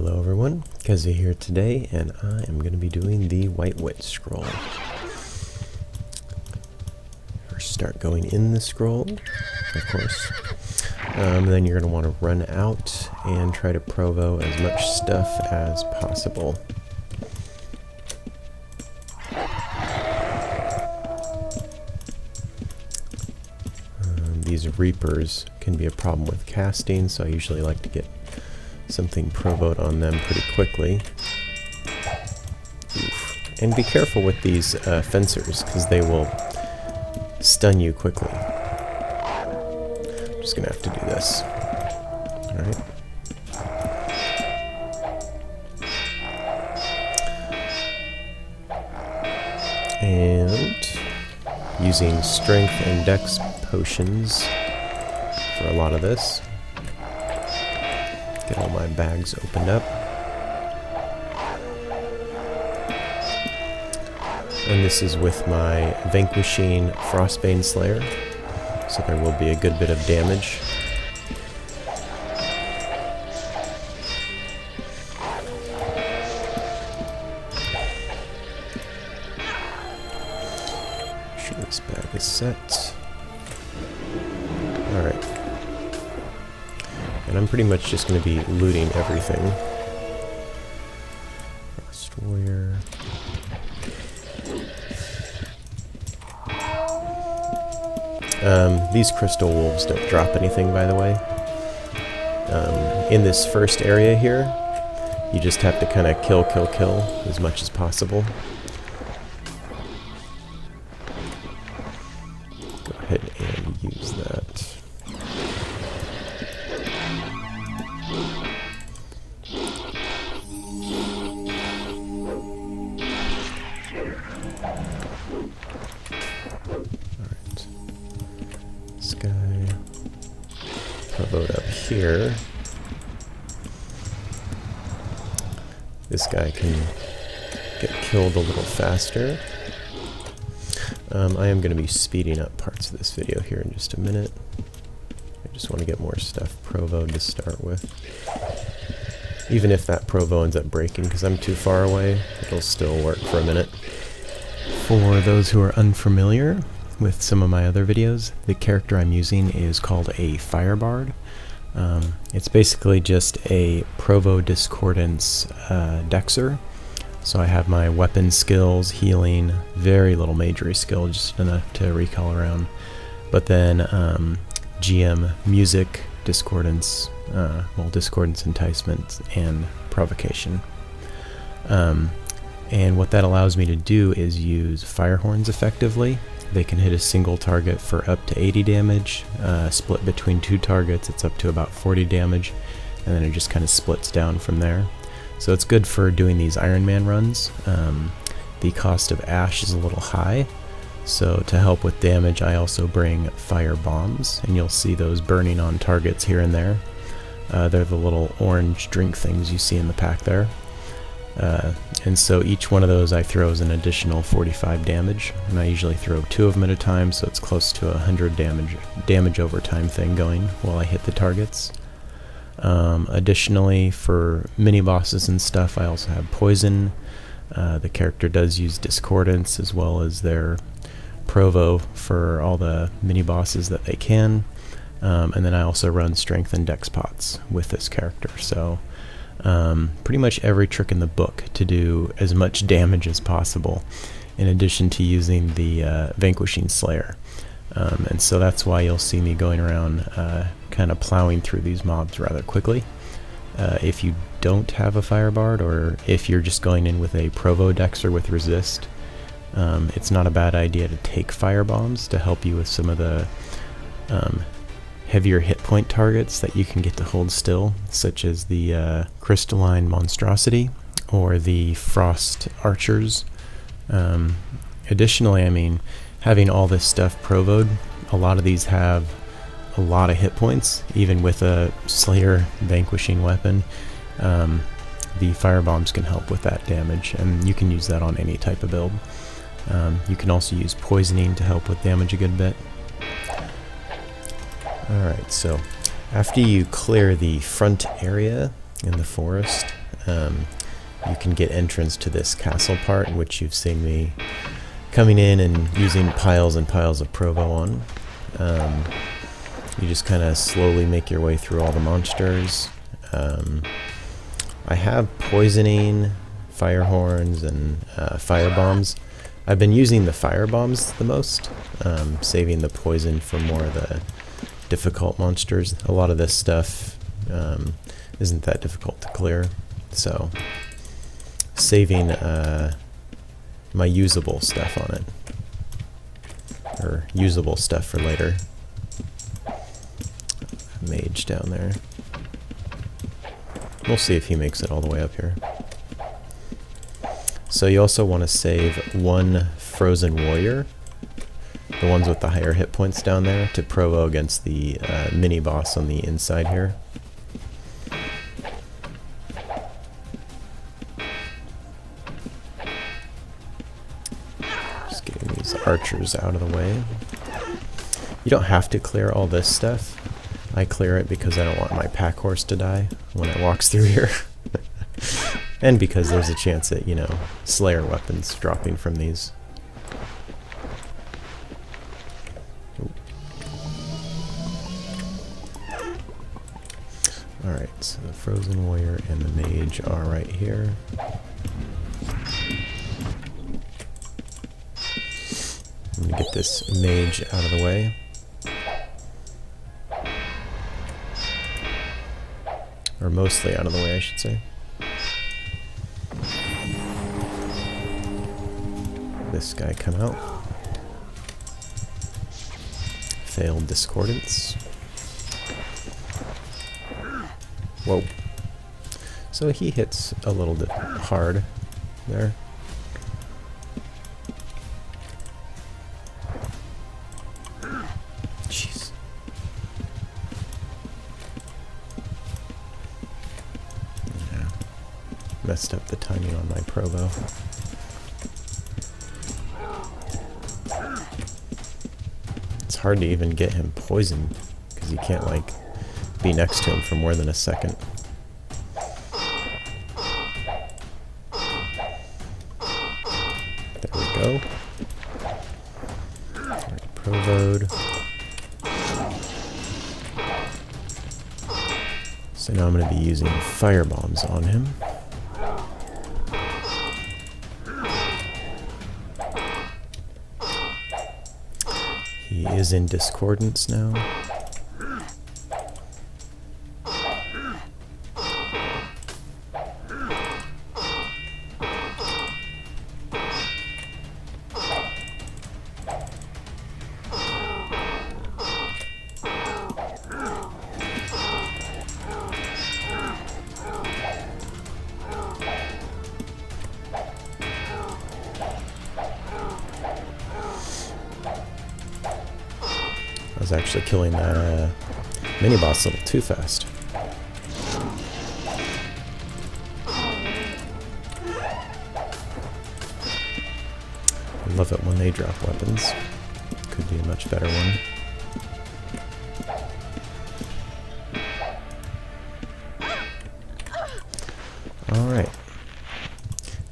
Hello everyone, Keza here today, and I am going to be doing the White Witch scroll. First start going in the scroll, of course. Then you're going to want to run out and try to provo as much stuff as possible. These Reapers can be a problem with casting, so I usually like to get something provoed on them pretty quickly. Oof. And be careful with these fencers, because they will stun you quickly. I'm just going to have to do this. Alright. And using strength and dex potions for a lot of this. Get all my bags opened up. And this is with my Vanquishing Frostbane Slayer, so there will be a good bit of damage. Make sure this bag is set. Alright. And I'm pretty much just going to be looting everything. Frost Warrior. These crystal wolves don't drop anything, by the way. In this first area here, you just have to kind of kill as much as possible. Go ahead and use that. This guy provoed up here. This guy can get killed a little faster. I am going to be speeding up parts of this video here in just a minute. I just want to get more stuff provoed to start with. Even if that provo ends up breaking because I'm too far away, it'll still work for a minute. For those who are unfamiliar with some of my other videos, the character I'm using is called a Firebard. It's basically just a Provo Discordance Dexer. So I have my weapon skills, healing, very little majory skill, just enough to recall around. But then GM, music, discordance, discordance, enticement, and provocation. And what that allows me to do is use fire horns effectively. They can hit a single target for up to 80 damage, split between two targets, it's up to about 40 damage, and then it just kind of splits down from there. So it's good for doing these Ironman runs. The cost of ash is a little high, so to help with damage I also bring fire bombs, and you'll see those burning on targets here and there. They're the little orange drink things you see in the pack there. And so each one of those I throw is an additional 45 damage, and I usually throw 2 of them at a time, so it's close to 100 damage over time thing going while I hit the targets. Additionally, for mini bosses and stuff, I also have poison. The character does use discordance as well as their provo for all the mini bosses that they can, and then I also run strength and dex pots with this character. So pretty much every trick in the book to do as much damage as possible, in addition to using the Vanquishing Slayer. And so that's why you'll see me going around kind of plowing through these mobs rather quickly. If you don't have a Firebard, or if you're just going in with a Provo Dexer with resist, it's not a bad idea to take fire bombs to help you with some of the heavier hit point targets that you can get to hold still, such as the Crystalline Monstrosity or the Frost Archers. Additionally, I mean, having all this stuff provoed, a lot of these have a lot of hit points, even with a Slayer vanquishing weapon. The fire bombs can help with that damage, and you can use that on any type of build. You can also use poisoning to help with damage a good bit. Alright, so after you clear the front area in the forest, you can get entrance to this castle part, which you've seen me coming in and using piles and piles of Provo on. You just kind of slowly make your way through all the monsters. I have poisoning, fire horns, and fire bombs. I've been using the fire bombs the most, saving the poison for more of the difficult monsters. A lot of this stuff isn't that difficult to clear, so saving my usable stuff on it, or usable stuff for later. Mage down there. We'll see if he makes it all the way up here. So you also want to save one frozen warrior, the ones with the higher hit points down there, to provo against the mini boss on the inside here. Just getting these archers out of the way. You don't have to clear all this stuff. I clear it because I don't want my pack horse to die when it walks through here. And because there's a chance at, you know, Slayer weapons dropping from these. Alright, so the Frozen Warrior and the Mage are right here. I'm gonna get this Mage out of the way. Or mostly out of the way, I should say. This guy come out. Failed Discordance. Whoa. So he hits a little bit hard there. Jeez. Yeah. Messed up the timing on my Provo. It's hard to even get him poisoned because you can't, like, be next to him for more than a second. There we go. Alright, Provoed. So now I'm going to be using fire bombs on him. He is in Discordance now. I was actually killing that mini boss a little too fast. I love it when they drop weapons. Could be a much better one. Alright.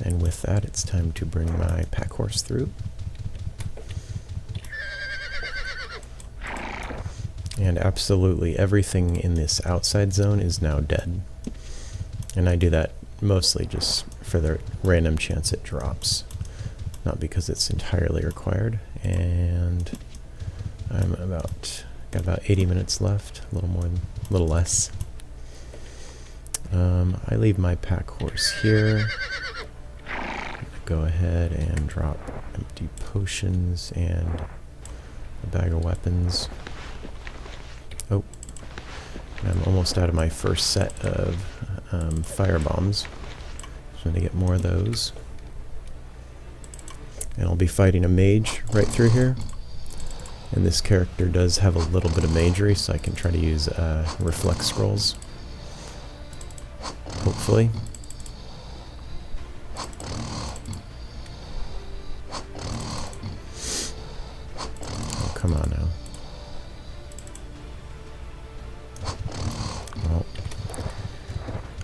And with that, it's time to bring my pack horse through. And absolutely everything in this outside zone is now dead. And I do that mostly just for the random chance it drops. Not because it's entirely required. And I'm got about 80 minutes left, a little less. I leave my pack horse here. Go ahead and drop empty potions and a bag of weapons. Oh, I'm almost out of my first set of fire bombs. So I'm going to get more of those. And I'll be fighting a mage right through here. And this character does have a little bit of magery, so I can try to use reflex scrolls. Hopefully. Oh, come on now.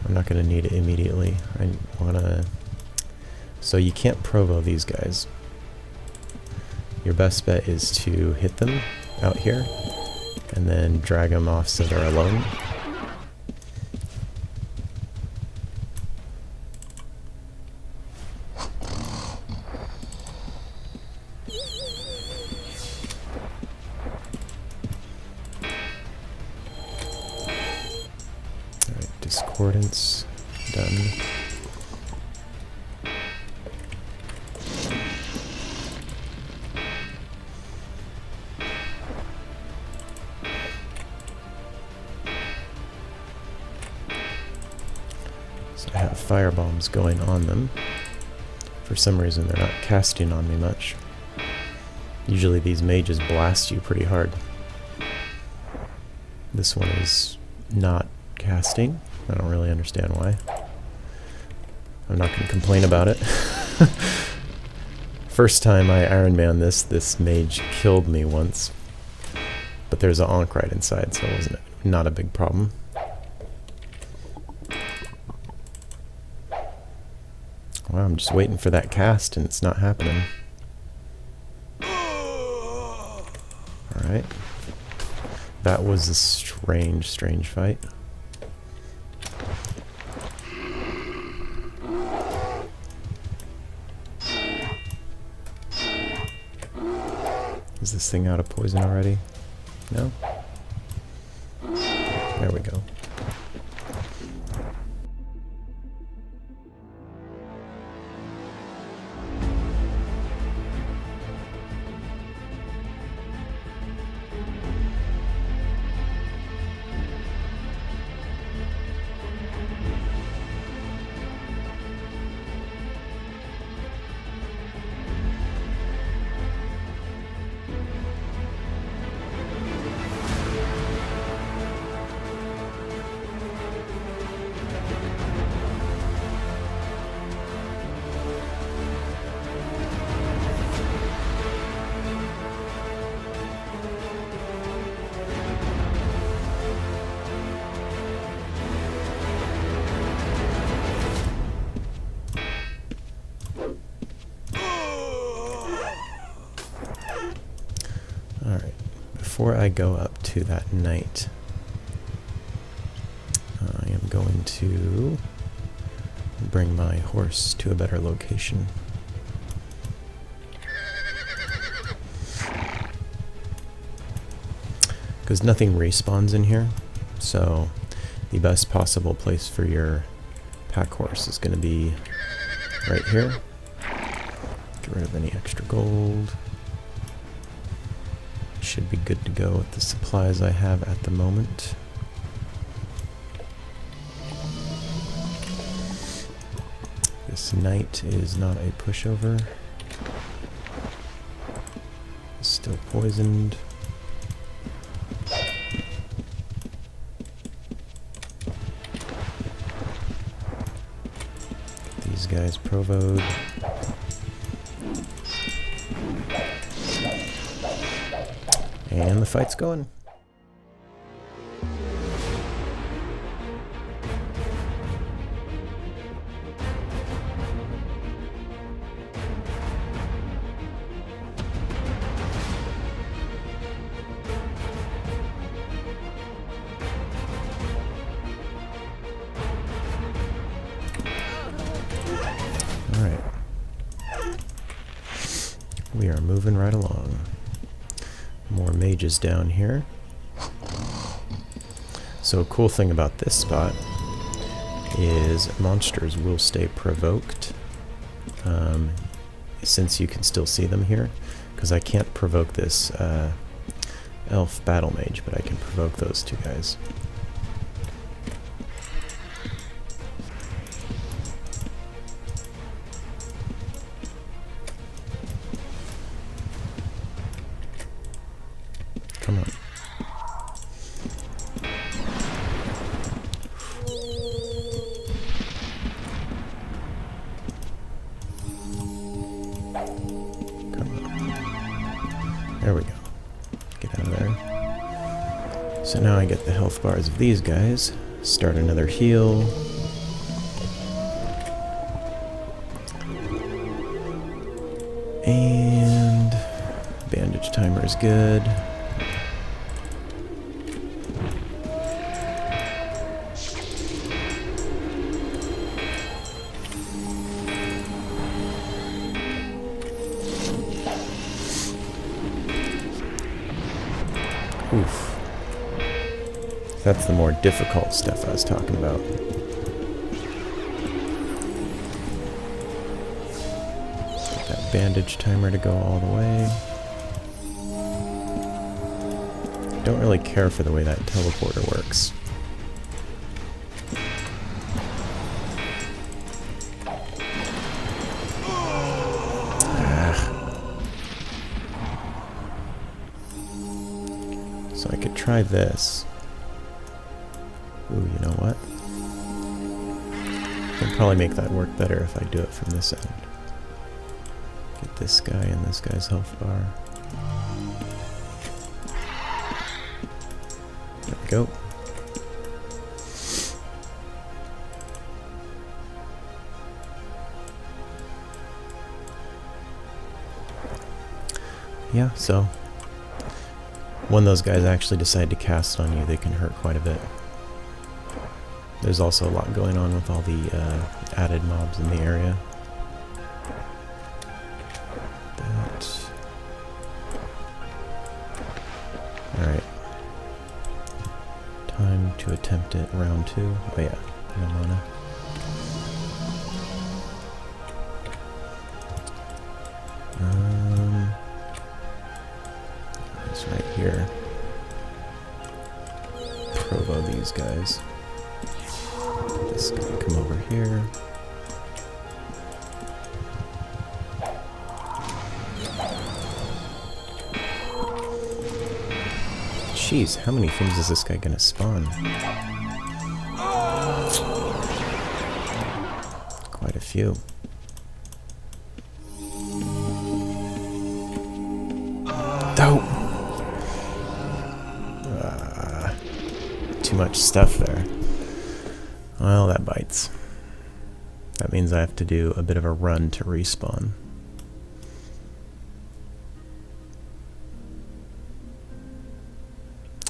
Not not going to need it immediately. I want to... So you can't provo these guys. Your best bet is to hit them out here, and then drag them off so they're alone. Alright, discordance done. I have fire bombs going on them. For some reason they're not casting on me much. Usually these mages blast you pretty hard. This one is not casting. I don't really understand why. I'm not going to complain about it. First time I Ironman this mage killed me once. But there's an Ankh right inside, so it wasn't not a big problem. Wow, I'm just waiting for that cast and it's not happening. Alright. That was a strange fight. Is this thing out of poison already? No? There we go. Alright, before I go up to that knight, I am going to bring my horse to a better location. Because nothing respawns in here, so the best possible place for your pack horse is going to be right here. Get rid of any extra gold. Should be good to go with the supplies I have at the moment. This knight is not a pushover. Still poisoned. Get these guys provoed. And the fight's going. All right. We are moving right along. More mages down here. So a cool thing about this spot is monsters will stay provoked since you can still see them here, because I can't provoke this elf battle mage, but I can provoke those two guys. Come on. Come on. There we go. Get out of there. So now I get the health bars of these guys. Start another heal. And bandage timer is good. Oof. That's the more difficult stuff I was talking about. Get that bandage timer to go all the way. Don't really care for the way that teleporter works. So I could try this. Ooh, you know what? I can probably make that work better if I do it from this end. Get this guy and this guy's health bar. There we go. Yeah, so when those guys actually decide to cast on you, they can hurt quite a bit. There's also a lot going on with all the added mobs in the area. Alright. Time to attempt it round 2. Oh yeah, no mana. It's right here. Provo these guys. This guy come over here. Jeez, how many things is this guy gonna spawn? Quite a few. Oh! Too much stuff there. Well, that bites. That means I have to do a bit of a run to respawn.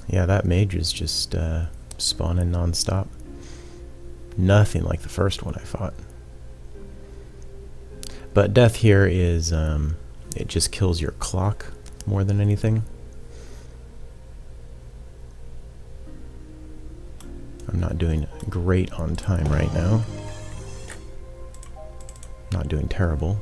Yeah, that mage is just spawning non-stop. Nothing like the first one I fought. But death here is, it just kills your clock more than anything. I'm not doing great on time right now. Not doing terrible.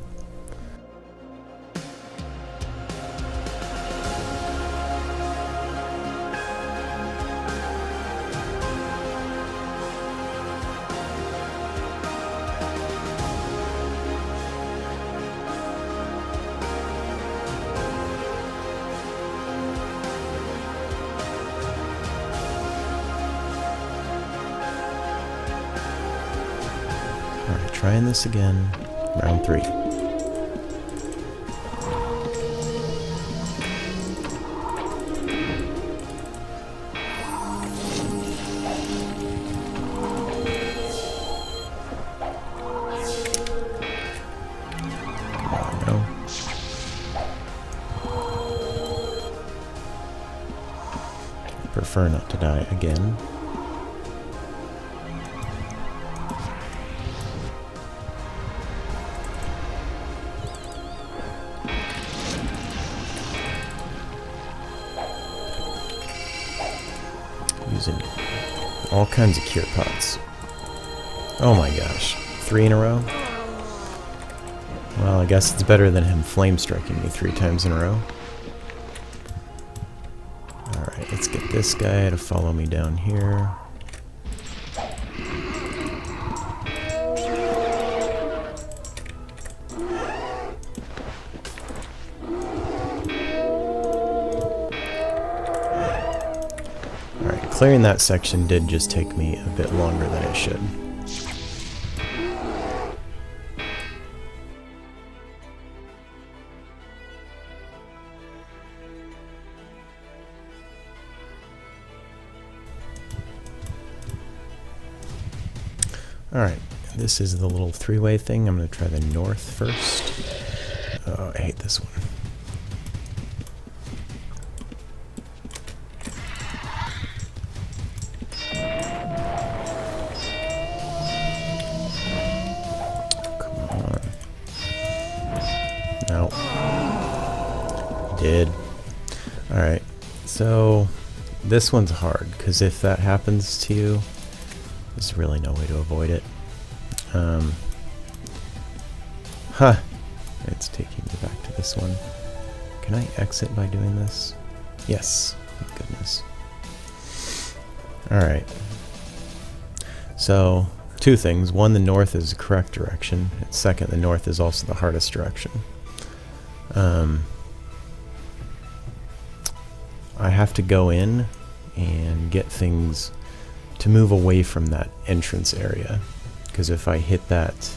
Alright, trying this again. Round 3. Come on, no. I prefer not to die again. Using all kinds of cure pots. Oh my gosh. 3 in a row? Well, I guess it's better than him flame striking me 3 times in a row. Alright, let's get this guy to follow me down here. Clearing that section did just take me a bit longer than it should. Alright, this is the little 3-way thing. I'm going to try the north first. Oh Oh, I hate this one. Come on. No. Did. Alright, so this one's hard, because if that happens to you, there's really no way to avoid it. It's taking me back to this one. Can I exit by doing this? Yes. Thank goodness. Alright. So, two things. One, the north is the correct direction. And second, the north is also the hardest direction. I have to go in and get things to move away from that entrance area. Because if I hit that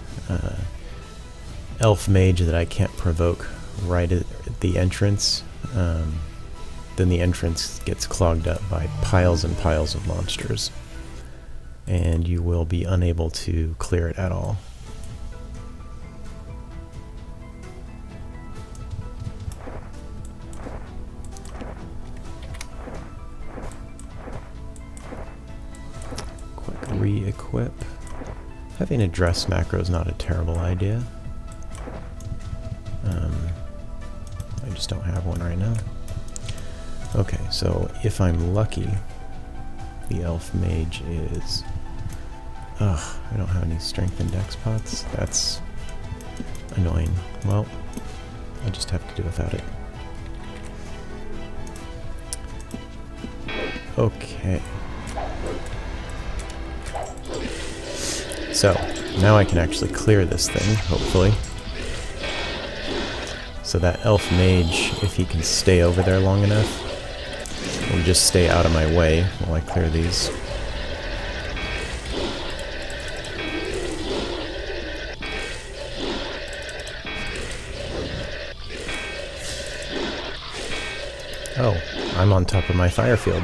elf mage that I can't provoke right at the entrance, then the entrance gets clogged up by piles and piles of monsters, and you will be unable to clear it at all. Quick re-equip. Having a dress macro is not a terrible idea. I just don't have one right now. Okay, so if I'm lucky, the elf mage is... Ugh, I don't have any strength and dex pots. That's annoying. Well, I just have to do without it. Okay. So, now I can actually clear this thing, hopefully. So that elf mage, if he can stay over there long enough, will just stay out of my way while I clear these. Oh, I'm on top of my fire field.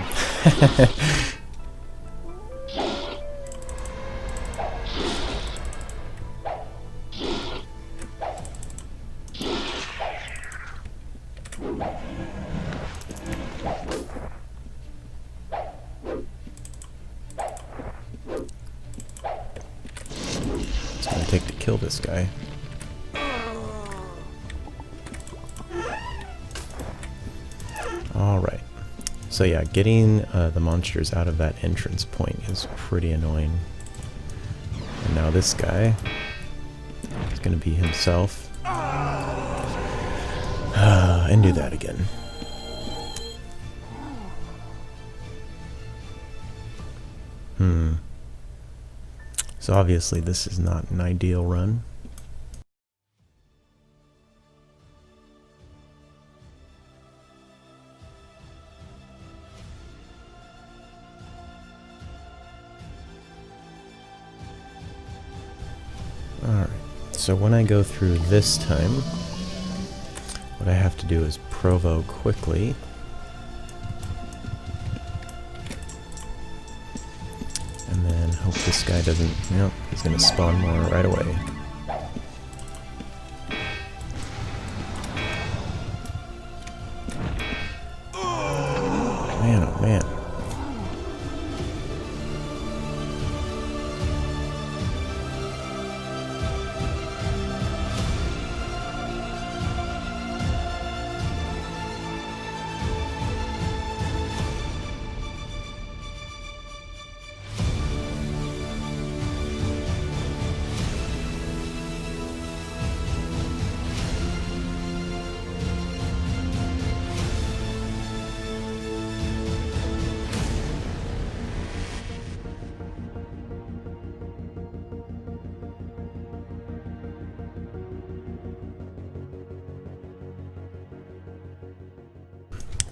It's gonna take to kill this guy. Alright. So yeah, getting the monsters out of that entrance point is pretty annoying. And now this guy is gonna be himself. And do that again. So obviously this is not an ideal run. Alright, so when I go through this time, what I have to do is provo quickly. And then hope this guy doesn't... Nope, he's gonna spawn more right away. Man, oh man.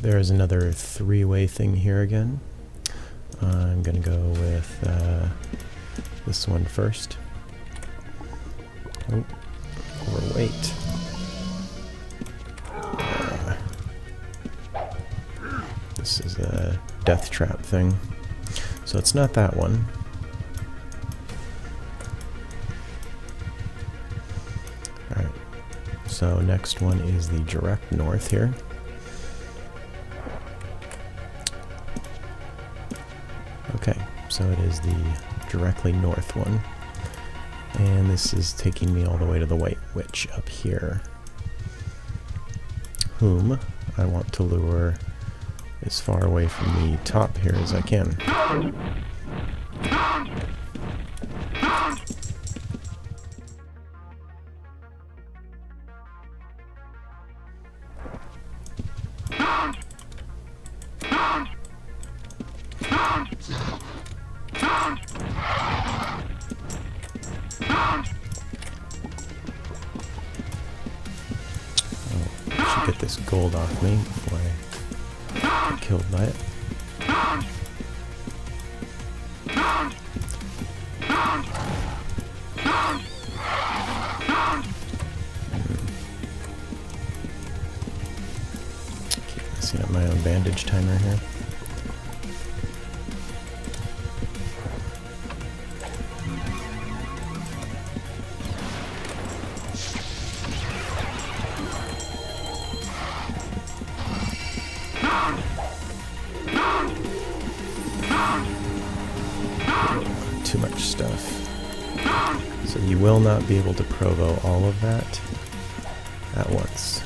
There is another three-way thing here again. I'm gonna go with this one first. Oh, overweight. This is a death trap thing. So it's not that one. So next one is the direct north here. Okay, so it is the directly north one. And this is taking me all the way to the White Witch up here, whom I want to lure as far away from the top here as I can. Get this gold off me before I get killed by it. Keep messing up my own bandage timer here. Too much stuff. So you will not be able to provo all of that at once.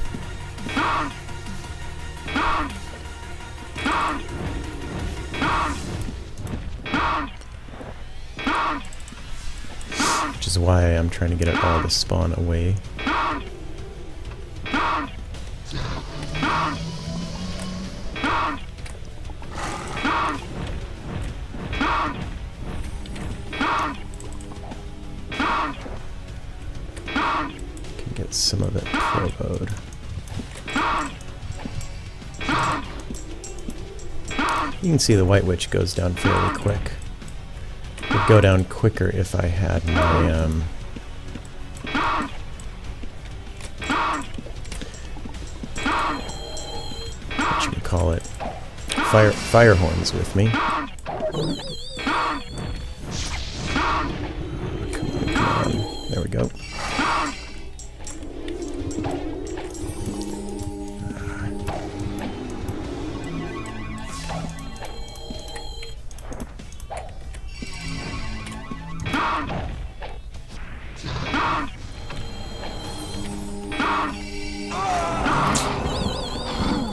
Which is why I'm trying to get it all to spawn away. Get some of it provoed. You can see the White Witch goes down fairly quick. It would go down quicker if I had my whatchamacallit, fire horns with me. Come on. There we go.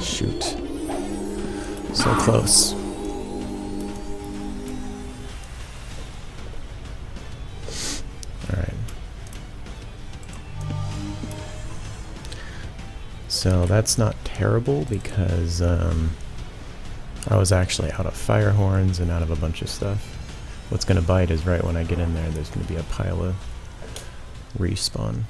Shoot. So close. Alright. So that's not terrible because I was actually out of fire horns and out of a bunch of stuff. What's going to bite is right when I get in there, there's going to be a pile of respawn.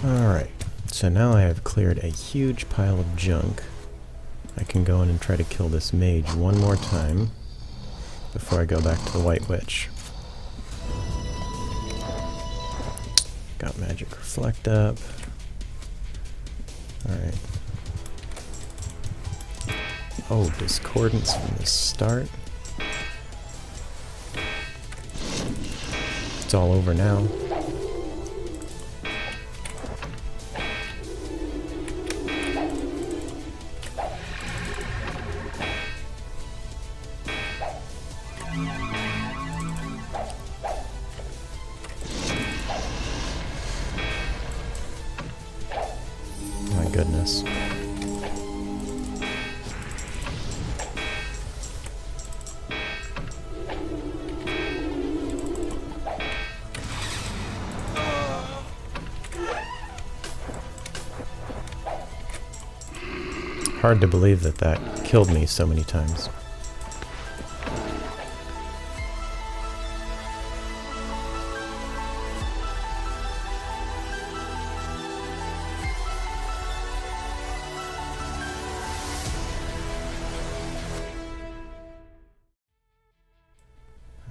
Alright, so now I have cleared a huge pile of junk. I can go in and try to kill this mage one more time before I go back to the White Witch. Got magic reflect up. Alright. Oh, discordance from the start. It's all over now. goodness. Hard to believe that that killed me so many times.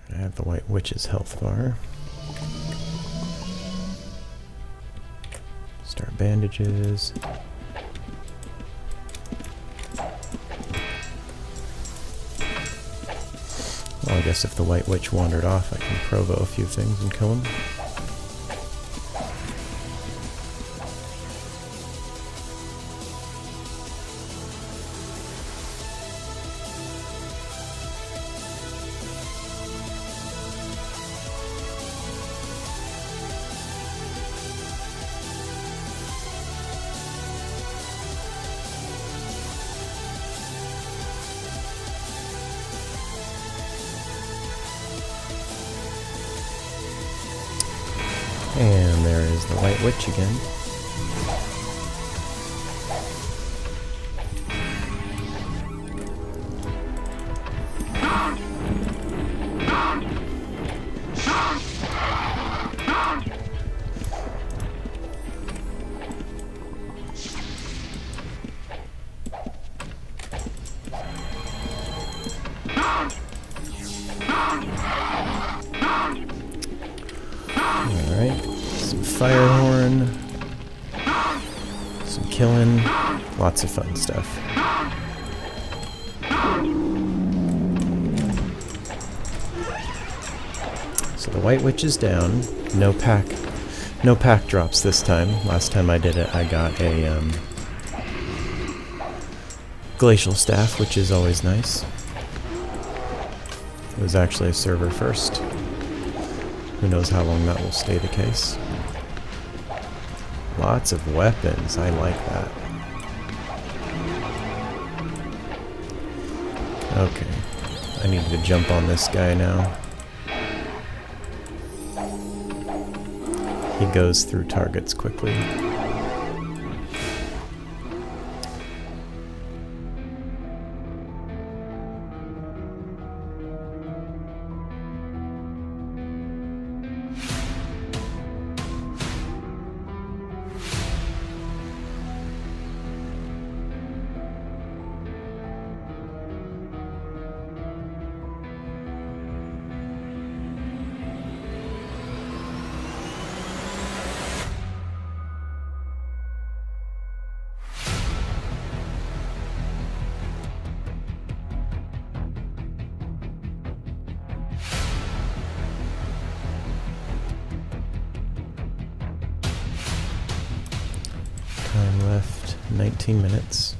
I have the White Witch's health bar. Start bandages. Well, I guess if the White Witch wandered off, I can provo a few things and kill him. And there is the White Witch again. Alright, some fire horn, some killing, lots of fun stuff. So the White Witch is down. No pack drops this time. Last time I did it, I got a glacial staff, which is always nice. It was actually a server first. Who knows how long that will stay the case. Lots of weapons, I like that. Okay, I need to jump on this guy now. He goes through targets quickly. Time left, 19 minutes.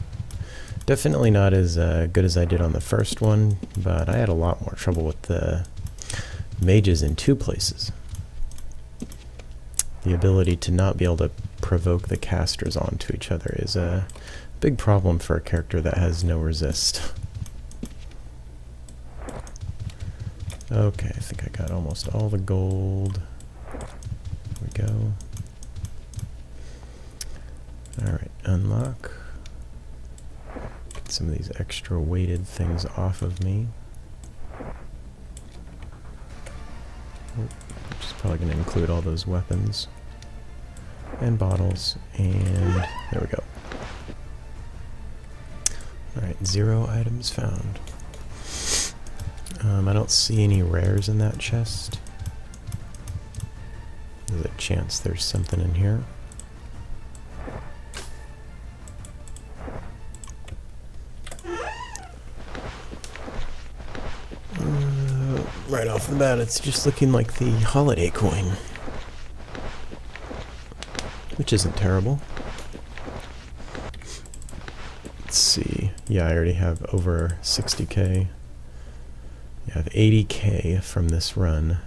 Definitely not as good as I did on the first one, but I had a lot more trouble with the mages in two places. The ability to not be able to provoke the casters onto each other is a big problem for a character that has no resist. Okay, I think I got almost all the gold. There we go. Alright, unlock. Get some of these extra weighted things off of me. Which is probably going to include all those weapons and bottles, and there we go. Alright, 0 items found. I don't see any rares in that chest. There's a chance there's something in here. Right off the bat, it's just looking like the holiday coin, which isn't terrible. Let's see. Yeah, I already have over 60k. I have 80k from this run.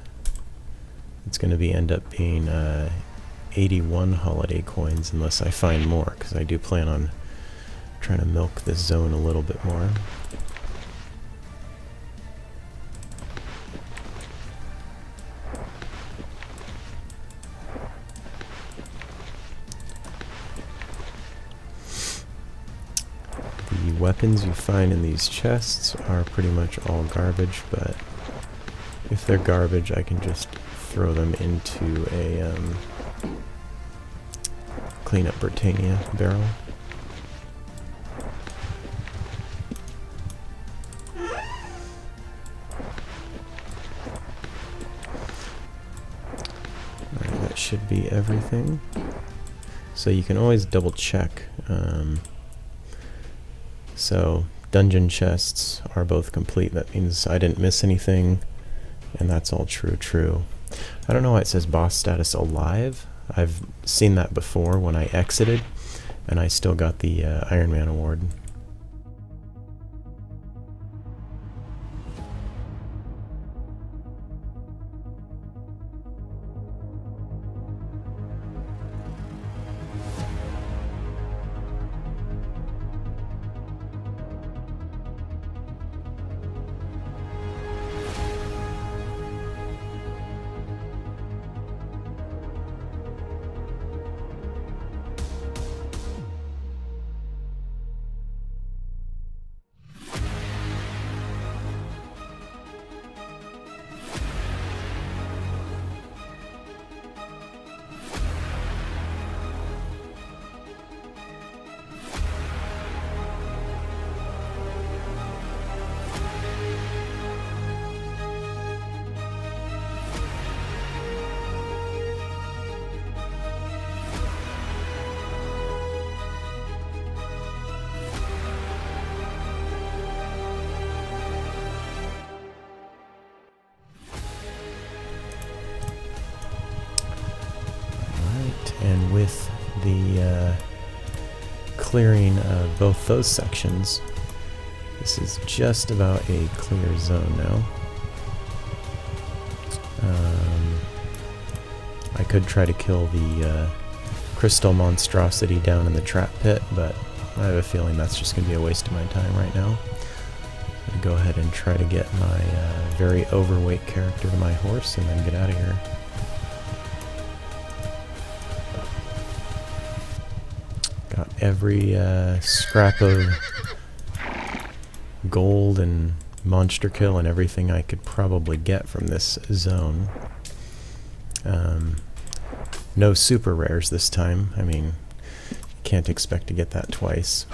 It's going to end up being 81 holiday coins unless I find more, because I do plan on trying to milk this zone a little bit more. The weapons you find in these chests are pretty much all garbage, but if they're garbage, I can just throw them into a clean up Britannia barrel. Alright, that should be everything. So you can always double check. So dungeon chests are both complete. That means I didn't miss anything, and that's all true. I don't know why it says boss status alive. I've seen that before when I exited, and I still got the Ironman award. And with the clearing of both those sections, this is just about a clear zone now. I could try to kill the crystal monstrosity down in the trap pit, but I have a feeling that's just going to be a waste of my time right now. I'm going to go ahead and try to get my very overweight character to my horse and then get out of here. Got every scrap of gold and monster kill and everything I could probably get from this zone. No super rares this time. I mean, can't expect to get that twice.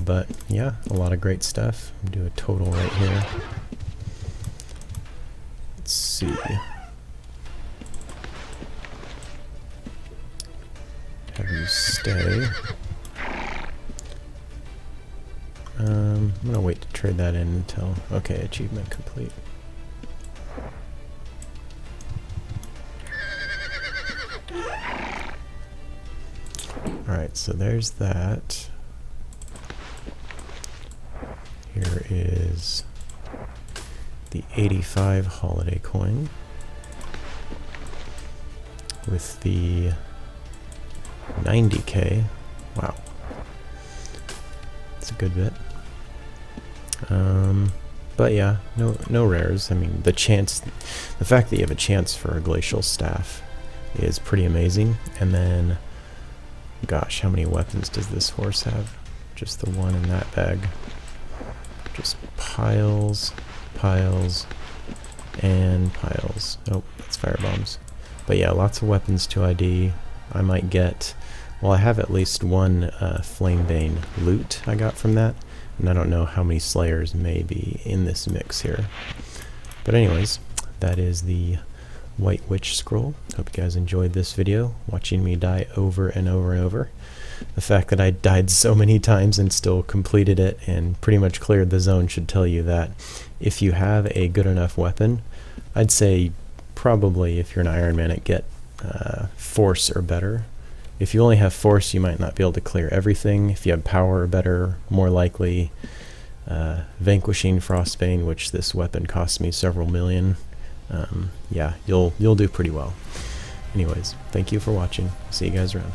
But yeah, a lot of great stuff. I'll do a total right here. Let's see. Have you stay. I'm gonna wait to trade that in until... Okay, achievement complete. Alright, so there's that. Here is the 85 holiday coin with the 90k. Wow. That's a good bit. But yeah, no rares. I mean, the fact that you have a chance for a glacial staff is pretty amazing. And then, gosh, how many weapons does this horse have? Just the one in that bag. Just piles, piles, and piles. Oh, that's firebombs. But yeah, lots of weapons to ID. I might get... Well, I have at least one Flamebane loot I got from that. And I don't know how many Slayers may be in this mix here. But anyways, that is the White Witch Scroll. Hope you guys enjoyed this video, watching me die over and over and over. The fact that I died so many times and still completed it and pretty much cleared the zone should tell you that if you have a good enough weapon, I'd say probably if you're an Ironman, get Force or better. If you only have Force, you might not be able to clear everything. If you have Power or better, more likely Vanquishing Frostbane, which this weapon cost me several million. Yeah, you'll do pretty well. anyways, thank you for watching. See you guys around.